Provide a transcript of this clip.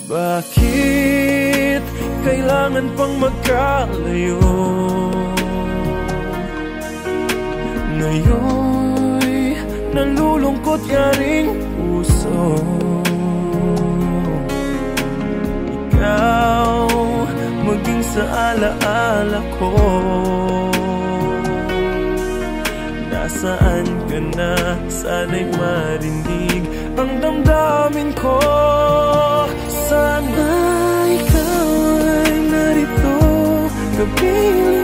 Bakit kailangan pang magkalayo? Ngayon'y nalulungkot yaring puso. Ikaw maging sa alaala ko. Nasaan ka na? Sana'y marinig ang damdamin ko. Sana ikaw ay narito, kapiling